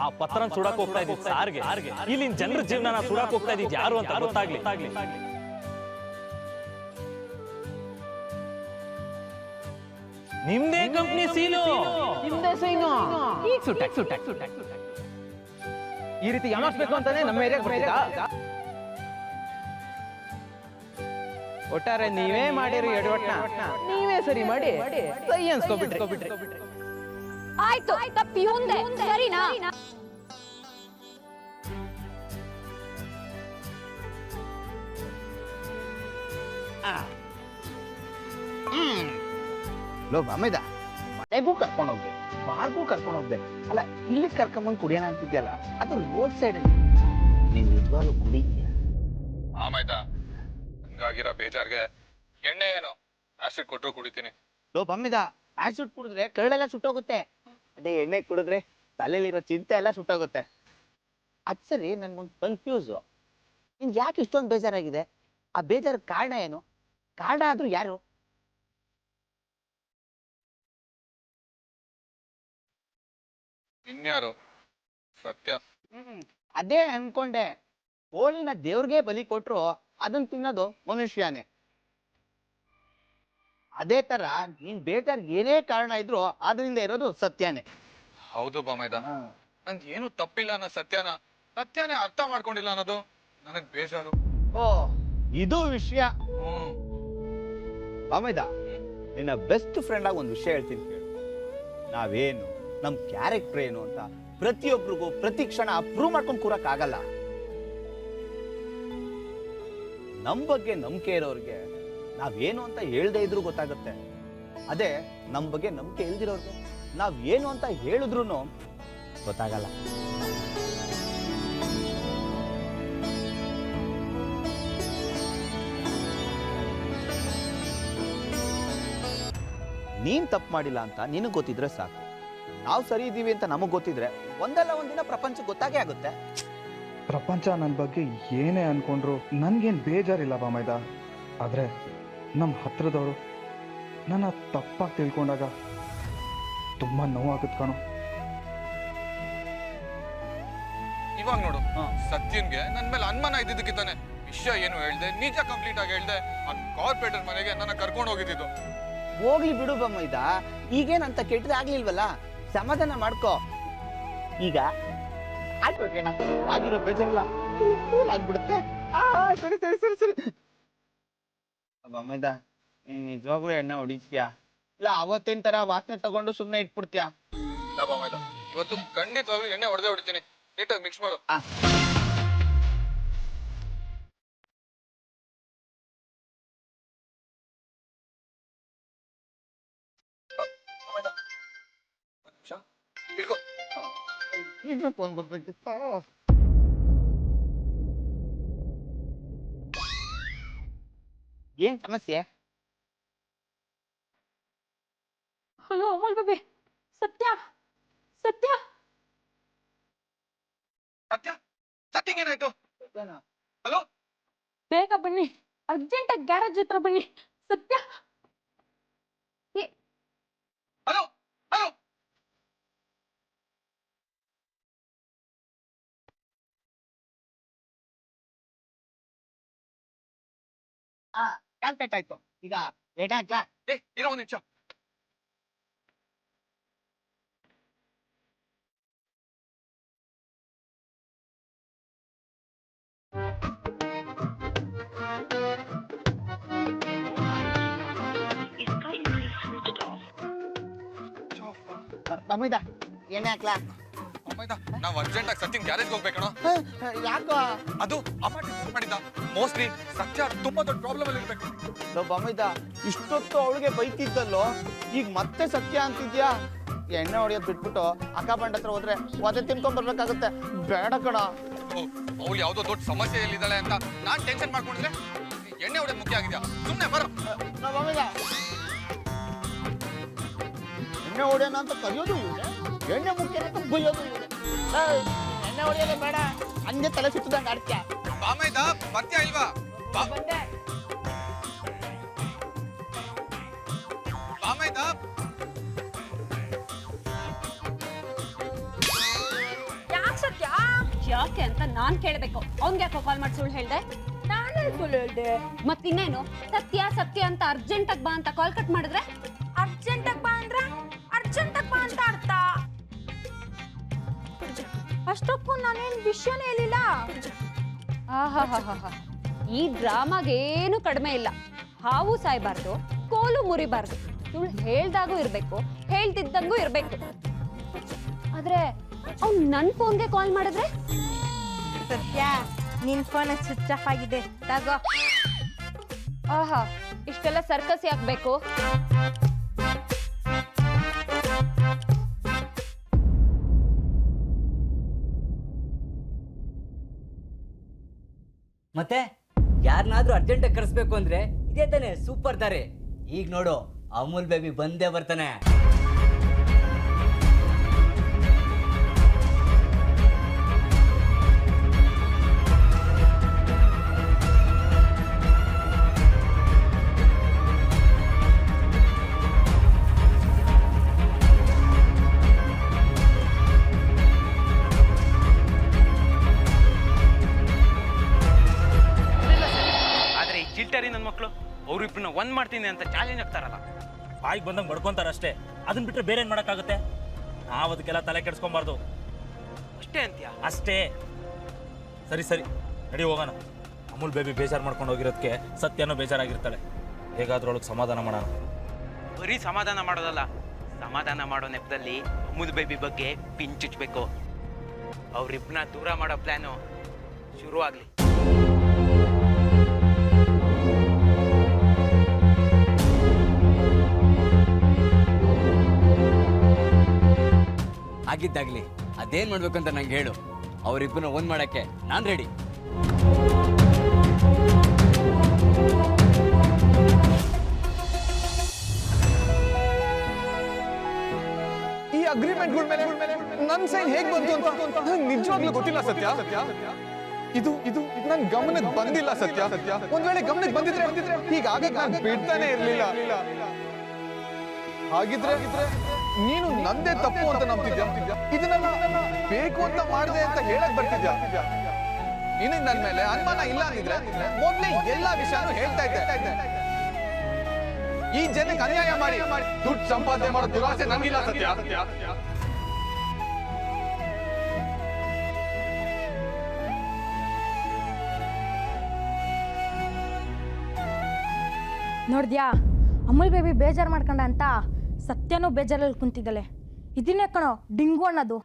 ಆ ಪತ್ರನ ಸುಡಕ್ ಹೋಗ್ತಾ ಇದ್ದಿದ್ ಸಾರ್ಗೆ ಇಲ್ಲಿನ ಜನರ ಜೀವನ ಸುಡಕ್ ಹೋಗ್ತಾ ಇದ್ದಿದ್ ಯಾರು ಅಂತ ಗೊತ್ತಾಗ್ಲಿ. ನಿಮ್ದೇ ಕಂಪ್ನಿ ಸೀಲು, ನಿಮ್ದೇ ಸೈನು. ಈಗ ಸುಟ್ಟಾಕ್. ಈ ರೀತಿ ಯಾಮಾಸ್ಬೇಕು ಅಂತಾನೆ ನಮ್ಮ ಏರಿಯಾಗೆ ಬರ್ತಿದ್ದ. ಒಟ್ಟಾರೆ ನೀವೇ ಮಾಡಿರಿ ಎಡವಟ್ನ ನೀವೇ ಸರಿ ಮಾಡಿ ಸೈ ಅನ್ಸ್ಕೊಬಿಟ್ರಿ. ಆಯ್ತು ತಪ್ಪಿ ಮುಂದೆ ಸರಿನಾ? ಲೋ ಬಾಮೈದ, ಮನೆಗೂ ಕರ್ಕೊಂಡು ಹೋಗ್ದೆ, ಬಾರ್ಗೂ ಕರ್ಕೊಂಡು ಹೋಗ್ದೆ, ಅಲ್ಲ ಇಲ್ಲಿ ಕರ್ಕೊಂಬಂದು ಕುಡಿಯೋಣ ಅಂತಿದ್ಯಲ್ಲ, ಅದು ರೋಡ್ ಸೈಡ್ ಅಲ್ಲಿ ನೀನ್ ನಿಜವಾಗ್ಲೂ ಕುಡಿದ್ಯಾ? ಆಮಾಯ್ತಾ, ಹಂಗಾಗಿರೋ ಬೇಜಾರ್ಗೆ ಎಣ್ಣೆ ಏನು ಆಸಿಡ್ ಕೊಟ್ಟರು ಕುಡಿತೀನಿ. ಲೋ ಬಾಮೈದ, ಆಸಿಡ್ ಕುಡಿದ್ರೆ ಕರಳೆಲ್ಲ ಸುಟ್ಟೋಗುತ್ತೆ, ಅದೇ ಎಣ್ಣೆ ಕುಡಿದ್ರೆ ತಲೆಯಲ್ಲಿರೋ ಚಿಂತೆ ಎಲ್ಲ ಸುಟ್ಟೋಗುತ್ತೆ. ಅದ್ ಸರಿ, ನನ್ಗೊಂದು ಕನ್ಫ್ಯೂಸು, ನಿನ್ಗೆ ಯಾಕೆ ಇಷ್ಟೊಂದು ಬೇಜಾರಾಗಿದೆ? ಆ ಬೇಜಾರ ಕಾರಣ ಏನು? ಕಾರಣ ಆದ್ರೂ ಯಾರು? ಇನ್ಯಾರು? ಸತ್ಯ. ಅದೇ ಅನ್ಕೊಂಡೆ, ಕೋಳಿನ ದೇವ್ರಿಗೆ ಬಲಿ ಕೊಟ್ರು ಅದನ್ನ ತಿನ್ನೋದು ಮನುಷ್ಯನೇ. ಅದೇ ತರ ನೀನ್ ಬೇಜಾರ್ ಏನೇ ಕಾರಣ ಇದ್ರು ಅದರಿಂದ ಇರೋದು ಸತ್ಯನೇ. ಹೌದು ಬಾಮೈದ, ನಂದು ಏನು ತಪ್ಪಿಲ್ಲ ಅನ್ನೋ ಸತ್ಯನೇ ಅರ್ಥ ಮಾಡ್ಕೊಂಡಿಲ್ಲ ಅನ್ನೋದು ನನಗ್ ಬೇಜಾರು. ಓ, ಇದು ವಿಷಯ. ಬಾಮೈದ, ನಿನ್ನ ಬೆಸ್ಟ್ ಫ್ರೆಂಡ್ ಆಗಿ ಒಂದು ವಿಷಯ ಹೇಳ್ತೀನಿ ಕೇಳು. ನಾವೇನು, ನಮ್ ಕ್ಯಾರೆಕ್ಟರ್ ಏನು ಅಂತ ಪ್ರತಿಯೊಬ್ಬರಿಗೂ ಪ್ರತಿ ಕ್ಷಣ ಪ್ರೂವ್ ಮಾಡ್ಕೊಂಡು ಕೂರಕ್ ಆಗಲ್ಲ. ನಮ್ ಬಗ್ಗೆ ನಂಬಿಕೆ ಇರೋರ್ಗೆ ನಾವೇನು ಅಂತ ಹೇಳ್ದೇ ಇದ್ರು ಗೊತ್ತಾಗುತ್ತೆ. ಅದೇ ನಮ್ ಬಗ್ಗೆ ನಂಬಿಕೆ ಇಲ್ದಿರೋರ್ಗೆ ನಾವ್ ಏನು ಅಂತ ಹೇಳಿದ್ರು ಗೊತ್ತಾಗಲ್ಲ. ನೀನ್ ತಪ್ಪು ಮಾಡಿಲ್ಲ ಅಂತ ನಿನಗ್ ಗೊತ್ತಿದ್ರೆ ಸಾಕು. ನಾವು ಸರಿ ಇದ್ದೀವಿ ಅಂತ ನಮಗ್ ಗೊತ್ತಿದ್ರೆ ಒಂದಲ್ಲ ಒಂದಿನ ಪ್ರಪಂಚ ಗೊತ್ತಾಗೇ ಆಗುತ್ತೆ. ಪ್ರಪಂಚ ನನ್ನ ಬಗ್ಗೆ ಏನೇ ಅನ್ಕೊಂಡ್ರು ನನ್ಗೇನ್ ಬೇಜಾರಿಲ್ಲ ಬಾಮೈದ. ಆದ್ರೆ ನಮ್ಮ ಹತ್ರದವರು ನನ್ನ ತಪ್ಪಾಗಿ ತಿಳ್ಕೊಂಡಾಗ ತುಂಬಾ ನೋವಾಗುತ್ತೆ ಕಣೋ. ಇವಾಗ ನೋಡು, ಸತ್ಯನ್ಗೆ ನನ್ ಮೇಲೆ ಅನುಮಾನ ಇದ್ದಿದ್ದಕ್ಕಿದ್ದಾನೆ ವಿಷಯ ಏನು ಹೇಳ್ದೆ, ನಿಜ ಕಂಪ್ಲೀಟ್ ಆಗಿ ಹೇಳ್ದೆ, ಆ ಕಾರ್ಪೊರೇಟರ್ ಮನೆಗೆ ನನ್ನ ಕರ್ಕೊಂಡು ಹೋಗಿದ್ದು. ಹೋಗ್ಲಿ ಬಿಡು ಬಮ್ಮೈದ, ಈಗೇನಂತ ಕೆಟ್ಟದಾಗ್ಲಿಲ್ವಲ್ಲ, ಸಮಾಧಾನ ಮಾಡ್ಕೋ. ಈಗ ಆಗಿರೋ ಬೇಜಾರಿಲ್ಲ ಆಗ್ಬಿಡುತ್ತೆ. ಸರಿ ಬಮ್ಮೈದ, ನೀನ್ ನಿಜವಾಗ್ಲೂ ಎಣ್ಣೆ ಹೊಡಿತೀಯಾ ಇಲ್ಲ ಅವತ್ತಿನ ತರ ವಾಸನೆ ತಗೊಂಡು ಸುಮ್ನೆ ಇಟ್ಬಿಡ್ತೀಯಾ? ಇವತ್ತು ಖಂಡಿತವಾಗ್ಲೂ ಎಣ್ಣೆ ಹೊಡೆದೇ ಹೊಡಿತೀನಿ. ನೀಟಾಗಿ ಮಿಕ್ಸ್ ಮಾಡು. ಫೋನ್ ಬರ್ಬೇಕಿತ್ತು. ಏನ್ ಸಮಸ್ಯೆ? ಹಲೋ ಅಮಲ್ ಬೇಬಿ, ಸತ್ಯ ಸತ್ಯಗೇನಾಯ್ತು? ಹಲೋ, ಬೇಗ ಬನ್ನಿ, ಅರ್ಜೆಂಟ್ ಆಗಿ ಗ್ಯಾರೇಜ್ ಹತ್ರ ಬನ್ನಿ. ಸತ್ಯ ಹಲೋ ಹಲೋ, ಕ್ಯಾಲ್ಕುಲೇಟ್ ಆಯ್ತು. ಈಗ ಲೇಟ್ ಹಾಕ್ಲಾ? ಇರೋ ಒಂದ್ ನಿಮಿಷ. ಬಮ್ಮೈದ, ಎಣ್ಣೆ ಹಾಕ್ಲಾ? ನಾವ್ ಅರ್ಜೆಂಟ್ ಆಗಿ ಸತ್ಯನ್ ಗ್ಯಾರೇಜ್ ಹೋಗ್ಬೇಕಣ. ಯಾಕೋ? ಅದು ಅಪಾರ್ಟ್ಮೆಂಟ್ ಮಾಡಿದ್ದ. ಮೋಸ್ಟ್ಲಿ ಸತ್ಯ ತುಂಬಾ ದೊಡ್ಡ ಪ್ರಾಬ್ಲಮ್ ಅಲ್ಲಿ ಇರ್ಬೇಕು. ಬಮ್ಮೈದ, ಇಷ್ಟೊತ್ತು ಅವಳಿಗೆ ಬೈತಿದ್ದಲ್ಲೋ, ಈಗ ಮತ್ತೆ ಸತ್ಯ ಅಂತಿದ್ಯಾ? ಎಣ್ಣೆ ಹೊಡಿಯೋದ್ ಬಿಟ್ಬಿಟ್ಟು ಅಕ್ಕ ಬಂಡ ಹತ್ರ ಹೋದ್ರೆ ಒದೆ ತಿನ್ಕೊಂಡ್ ಬರ್ಬೇಕಾಗತ್ತೆ. ಬೇಡ ಕಣ. ಅವ್ಳು ಯಾವ್ದೋ ದೊಡ್ಡ ಸಮಸ್ಯೆಯಲ್ಲಿದ್ದಾಳೆ ಅಂತ ನಾನ್ ಟೆನ್ಷನ್ ಮಾಡ್ಕೊಂಡಿದ್ರೆ ಎಣ್ಣೆ ಹೊಡೆಯೋದು ಮುಖ್ಯ ಆಗಿದ್ಯಾ? ಸುಮ್ನೆ ಬರೋ. ಬಮ್ಮೈದ, ಎಣ್ಣೆ ಹೊಡೆಯೋಣ ಅಂತ ಕರೆಯೋದು ಇದೆ, ಎಣ್ಣೆ ಮುಖ್ಯ ಅಂತ ಬೈಯೋದು ಇದೆ. ಎಣ್ಣೆ ಹೊಡೆಯೋದೇ ಬೇಡ, ಹಂಗೆ ತಲೆ ಸುತ್ತದಂಗೆ ಆಡ್ತೀಯ. ಬಾಮೈದ, ಬರ್ತೀಯಾ ಇಲ್ವಾ? ಬಾಮೈದ, ಯಾಕೆ ಅಂತ ನಾನ್ ಕೇಳ್ಬೇಕು. ಅವ್ನ್ಗೆ ಯಾಕೋ ಕಾಲ್ ಮಾಡಿ ಸುಳ್ಳು ಹೇಳ್ದೆ? ನಾನೇ ಸುಳ್ಳು ಹೇಳ್ದೆ. ಮತ್ತಿನ್ನೇನು ಸತ್ಯ ಸತ್ಯ ಅಂತ ಅರ್ಜೆಂಟ್ ಆಗಿ ಬಾ ಅಂತ ಕಾಲ್ ಕಟ್ ಮಾಡಿದ್ರೆ? ಅರ್ಜೆಂಟ್ ಆಗಿ ಬಾ ಅಂದ್ರೆ ಅರ್ಜೆಂಟ್ ಆಗಿ ಬಾ ಅಂತ ಅರ್ಥ. ಅಷ್ಟಕ್ಕೂ ನಾನೇನ್ ವಿಷಯನೇ ಹೇಳಿಲ್ಲ. ಆಹಾಹಾಹಾ, ಈ ಡ್ರಾಮಾಗೇನು ಕಡಿಮೆ ಇಲ್ಲ. ಹಾವು ಸಾಯ್ಬಾರ್ದು, ಕೋಲು ಮುರಿಬಾರ್ದು. ಸುಳ್ಳು ಹೇಳ್ದಾಗೂ ಇರ್ಬೇಕು, ಹೇಳ್ತಿದ್ದಂಗೂ ಇರ್ಬೇಕು. ಆದ್ರೆ ಅವ್ನು ನನ್ ಫೋನ್ಗೆ ಕಾಲ್ ಮಾಡಿದ್ರೆ? ಸತ್ಯ, ನಿನ್ ಫೋನ್ ಸ್ವಿಚ್ ಆಫ್ ಆಗಿದೆ, ತಗೋ. ಆಹಾ, ಇಷ್ಟೆಲ್ಲ ಸರ್ಕಸ್ ಯಾಕ್ಬೇಕು? ಮತ್ತೆ ಯಾರನ್ನಾದ್ರೂ ಅರ್ಜೆಂಟಾಗಿ ಕರೆಸ್ಬೇಕು ಅಂದ್ರೆ ಇದೇ ತಾನೆ ಸೂಪರ್ ತಾರೆ. ಈಗ ನೋಡು, ಅಮೂಲ್ ಬೇಬಿ ಬಂದೇ ಬರ್ತಾನೆ. ಆದ್ರೆ ಈ ಚಿಲ್ಟರಿ ನನ್ನ ಮಕ್ಕಳು ಅವ್ರಿಬ್ರನ್ನ ಒಂದ್ ಮಾಡ್ತೀನಿ ಅಂತ ಚಾಲೆಂಜ್ ಆಗ್ತಾರಲ್ಲ, ಬಾಯಿಗೆ ಬಂದಂಗೆ ಬಡ್ಕೊಂತಾರ ಅಷ್ಟೇ. ಅದನ್ನ ಬಿಟ್ರೆ ಬೇರೆ ಏನ್ ಮಾಡಕ್ಕಾಗುತ್ತೆ? ನಾವು ಅದಕ್ಕೆಲ್ಲ ತಲೆ ಕೆಡ್ಸ್ಕೊಂಬಾರ್ದು ಅಷ್ಟೇ ಅಂತ್ಯಾ? ಅಷ್ಟೇ. ಸರಿ ಸರಿ, ನಡಿ ಹೋಗೋಣ. ಅಮೂಲ್ ಬೇಬಿ ಬೇಜಾರು ಮಾಡ್ಕೊಂಡು ಹೋಗಿರೋದಕ್ಕೆ ಸತ್ಯನೂ ಬೇಜಾರಾಗಿರ್ತಾಳೆ. ಹೇಗಾದ್ರೂ ಅವಳಿಗೆ ಸಮಾಧಾನ ಮಾಡೋಣ. ಬರೀ ಸಮಾಧಾನ ಮಾಡೋದಲ್ಲ, ಸಮಾಧಾನ ಮಾಡೋ ನೆಪದಲ್ಲಿ ಅಮೂಲ್ ಬೇಬಿ ಬಗ್ಗೆ ಪಿಂಚುಚ್ಬೇಕು. ಅವ್ರಿಬ್ರನ್ನ ದೂರ ಮಾಡೋ ಪ್ಲಾನು ಶುರು ಆಗ್ಲಿ. ಆಗಿದ್ದಾಗ್ಲಿ, ಅದೇನ್ ಮಾಡ್ಬೇಕು ಅಂತ ನಂಗೆ ಹೇಳು. ಅವರಿಬ್ಬರನ್ನ ಒಂದ್ ಮಾಡಕ್ಕೆ ನಾನ್ ರೆಡಿ. ಈ ಅಗ್ರಿಮೆಂಟ್ಗಳ ಮೇಲೆ ನನ್ ಸೈನ್ ಹೇಗ್ ಬಂತು ಅಂತ ನಂಗೆ ನಿಜವಾಗ್ಲೂ ಗೊತ್ತಿಲ್ಲ ಸತ್ಯ. ಇದು ಇದು ನನ್ ಗಮನಕ್ಕೆ ಬಂದಿಲ್ಲ ಸತ್ಯ. ಒಂದ್ ವೇಳೆ ಗಮನಕ್ಕೆ ಬಂದಿದ್ರೆ ಹೀಗಾಗಿ ನಾನು ಬಿಡ್ತಾನೆ ಇರ್ಲಿಲ್ಲ. ಹಾಗಿದ್ರೆ ನೀನು ನಂದೇ ತಪ್ಪು ಅಂತ ನಂಬ್ತಿದ್ಯಾ? ಇದನ್ನೆಲ್ಲ ಬೇಕು ಅಂತ ಮಾಡಿದೆ ಅಂತ ಹೇಳಕ್ ಬರ್ತಿದ್ಯಾ? ನಿನಗ್ ನನ್ ಮೇಲೆ ಅನುಮಾನ ಇಲ್ಲ ಅಂದಿದ್ರೆ ಮೊದ್ಲೇ ಎಲ್ಲಾ ವಿಷಯನೂ ಹೇಳ್ತಾ ಇದ್ದೆ. ಈ ಜನಕ್ಕೆ ಅನ್ಯಾಯ ಮಾಡಿ ದುಡ್ಡು ಸಂಪಾದನೆ ಮಾಡೋ ದುರಾಸೆ ನಂಗಿಲ್ಲ ಸತ್ಯ. ನೋಡ್ದ್ಯಾ, ಅಮೂಲ್ ಬೇಬಿ ಬೇಜಾರ್ ಮಾಡ್ಕೊಂಡ ಅಂತ ಸತ್ಯನೂ ಬೇಜಾರಲ್ಲಿ ಕುಂತಿದ್ದಲೆ. ಇದನ್ನೇ ಕಣೋ ಡಿಂಗು ಅನ್ನೋದು.